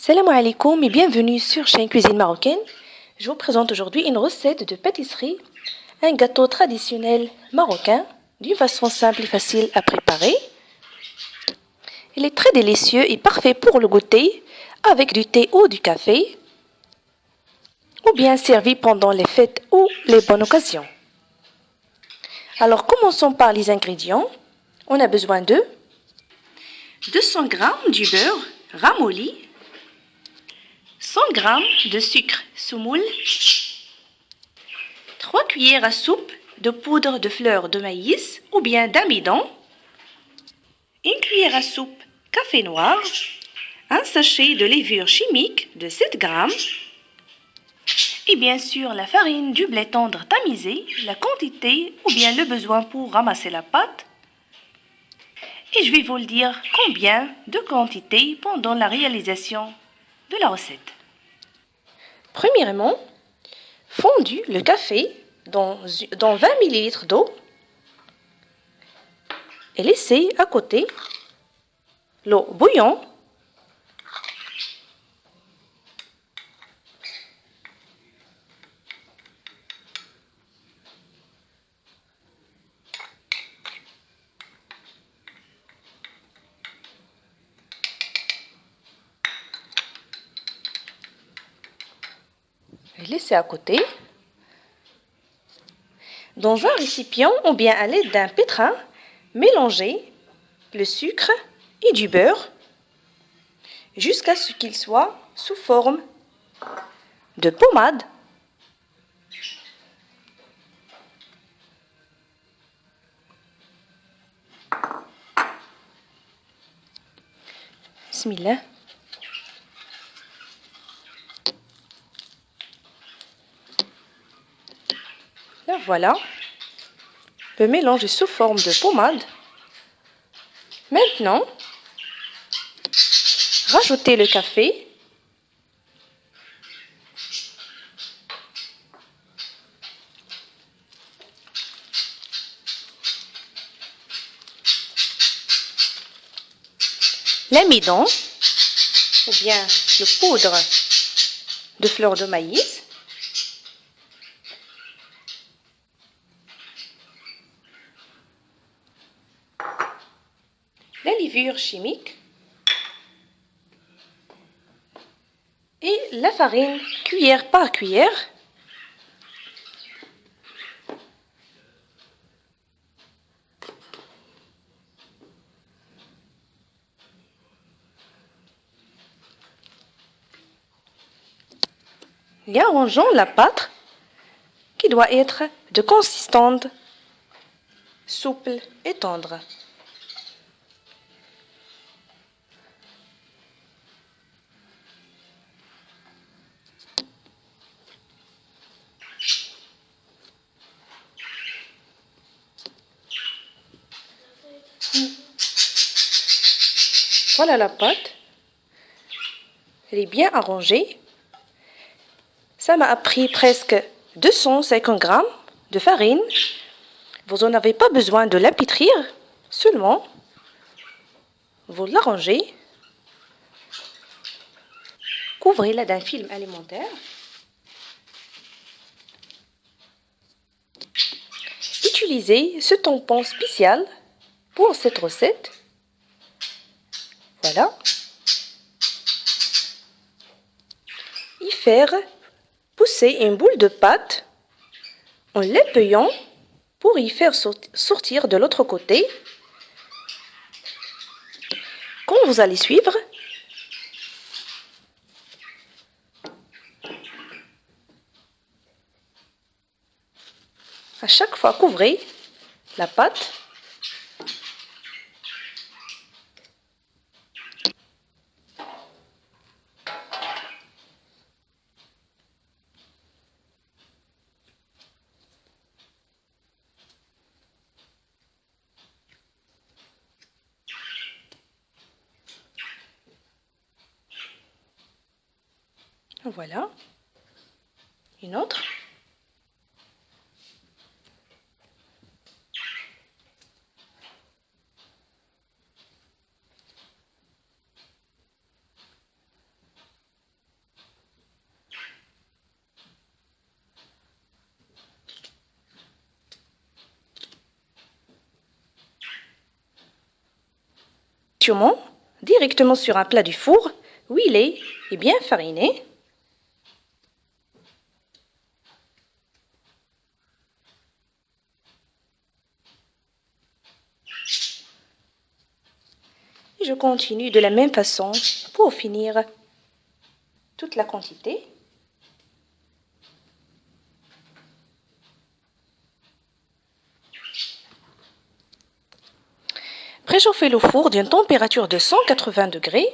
Salam alaikum et bienvenue sur Chaîne Cuisine Marocaine. Je vous présente aujourd'hui une recette de pâtisserie, un gâteau traditionnel marocain d'une façon simple et facile à préparer. Il est très délicieux et parfait pour le goûter avec du thé ou du café ou bien servi pendant les fêtes ou les bonnes occasions. Alors commençons par les ingrédients. On a besoin de 200 g du beurre ramolli, 100 g de sucre semoule, 3 cuillères à soupe de poudre de fleur de maïs ou bien d'amidon, une cuillère à soupe café noir, un sachet de levure chimique de 7 g et bien sûr la farine du blé tendre tamisé, la quantité ou bien le besoin pour ramasser la pâte. Et je vais vous le dire combien de quantité pendant la réalisation de la recette. Premièrement, fondu le café dans 20 ml d'eau et laissez à côté l'eau bouillante. Laissez à côté. Dans un récipient ou bien à l'aide d'un pétrin, mélangez le sucre et du beurre jusqu'à ce qu'il soit sous forme de pommade. Bismillah. Là, voilà. Le mélange est sous forme de pommade. Maintenant, rajoutez le café. L'amidon ou bien le poudre de fleur de maïs. La levure chimique et la farine cuillère par cuillère. Et arrangeons la pâte qui doit être de consistance souple et tendre. Voilà la pâte. Elle est bien arrangée. Ça m'a pris presque 250 g de farine. Vous n'en avez pas besoin de l'épitrir, seulement vous l'arrangez. Couvrez-la d'un film alimentaire. Utilisez ce tampon spécial pour cette recette. Voilà. Y faire pousser une boule de pâte en l'épayant pour y faire sortir de l'autre côté. Quand vous allez suivre, à chaque fois couvrez la pâte. Voilà. Une autre. directement sur un plat du four, huilé et bien fariné. Et je continue de la même façon pour finir toute la quantité. Préchauffez le four d'une température de 180 degrés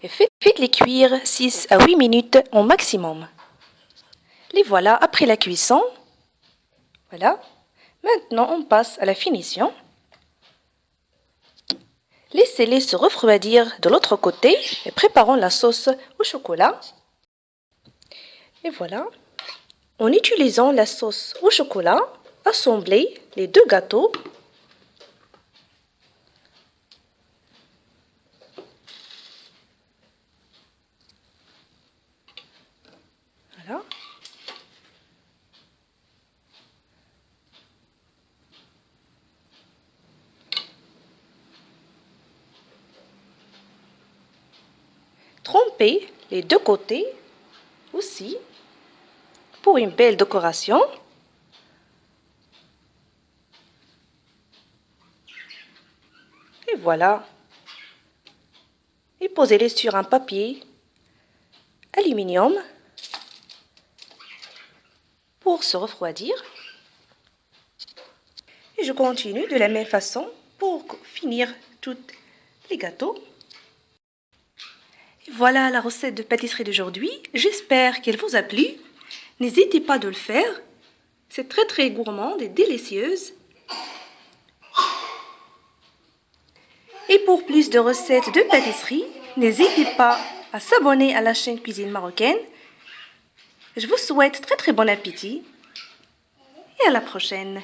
et faites-les cuire 6 à 8 minutes au maximum. Les voilà après la cuisson. Voilà. Maintenant, on passe à la finition. Laissez-les se refroidir de l'autre côté et préparons la sauce au chocolat. Et voilà. En utilisant la sauce au chocolat, assemblez les deux gâteaux. Voilà. Trempez les deux côtés aussi pour une belle décoration. Et voilà. Et posez-les sur un papier aluminium pour se refroidir. Et je continue de la même façon pour finir tous les gâteaux. Et voilà la recette de pâtisserie d'aujourd'hui. J'espère qu'elle vous a plu. N'hésitez pas de le faire. C'est très gourmande et délicieuse. Et pour plus de recettes de pâtisserie, n'hésitez pas à s'abonner à la chaîne Cuisine Marocaine. Je vous souhaite très bon appétit et à la prochaine.